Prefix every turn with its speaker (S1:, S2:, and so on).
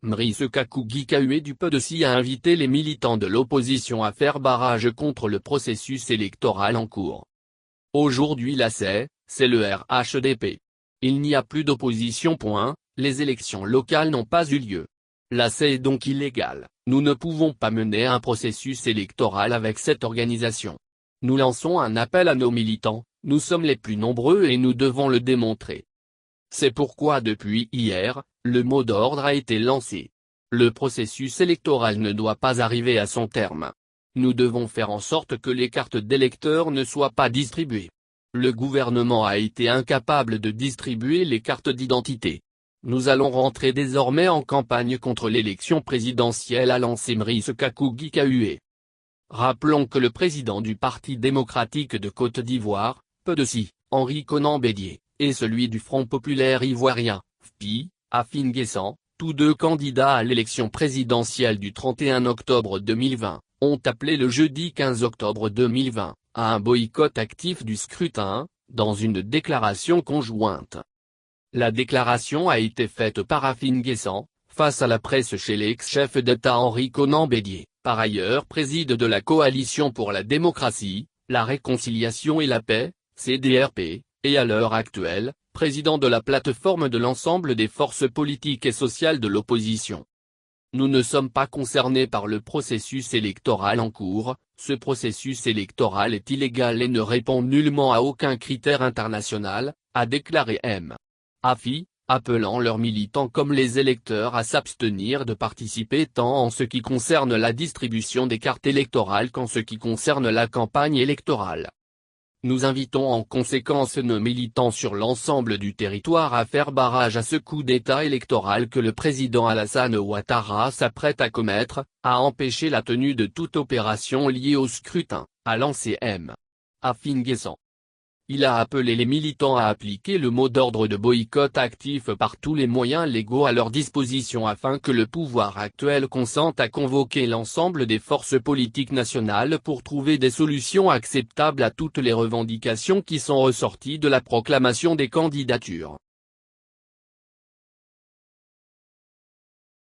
S1: Mrice Kakougi-Kahué du PDC a invité les militants de l'opposition à faire barrage contre le processus électoral en cours. Aujourd'hui c'est le RHDP. Il n'y a plus d'opposition. Les élections locales n'ont pas eu lieu. Est donc illégale. Nous ne pouvons pas mener un processus électoral avec cette organisation. Nous lançons un appel à nos militants, nous sommes les plus nombreux et nous devons le démontrer. C'est pourquoi depuis hier, le mot d'ordre a été lancé. Le processus électoral ne doit pas arriver à son terme. Nous devons faire en sorte que les cartes d'électeurs ne soient pas distribuées. Le gouvernement a été incapable de distribuer les cartes d'identité. Nous allons rentrer désormais en campagne contre l'élection présidentielle, a lancé Mrice Kakougi-Kahué. Rappelons que le président du Parti démocratique de Côte d'Ivoire, PDC, Henri Konan Bédié, et celui du Front populaire ivoirien, FPI, Afin Guessan, tous deux candidats à l'élection présidentielle du 31 octobre 2020, ont appelé le jeudi 15 octobre 2020, à un boycott actif du scrutin, dans une déclaration conjointe. La déclaration a été faite par Afin Guessan, face à la presse chez l'ex-chef d'État Henri Konan Bédié, par ailleurs préside de la Coalition pour la démocratie, la réconciliation et la paix, CDRP, et à l'heure actuelle, président de la plateforme de l'ensemble des forces politiques et sociales de l'opposition. Nous ne sommes pas concernés par le processus électoral en cours, ce processus électoral est illégal et ne répond nullement à aucun critère international, a déclaré M. Afi, appelant leurs militants comme les électeurs à s'abstenir de participer tant en ce qui concerne la distribution des cartes électorales qu'en ce qui concerne la campagne électorale. Nous invitons en conséquence nos militants sur l'ensemble du territoire à faire barrage à ce coup d'État électoral que le président Alassane Ouattara s'apprête à commettre, à empêcher la tenue de toute opération liée au scrutin, a lancé M. Afin Guessan. Il a appelé les militants à appliquer le mot d'ordre de boycott actif par tous les moyens légaux à leur disposition afin que le pouvoir actuel consente à convoquer l'ensemble des forces politiques nationales pour trouver des solutions acceptables à toutes les revendications qui sont ressorties de la proclamation des candidatures.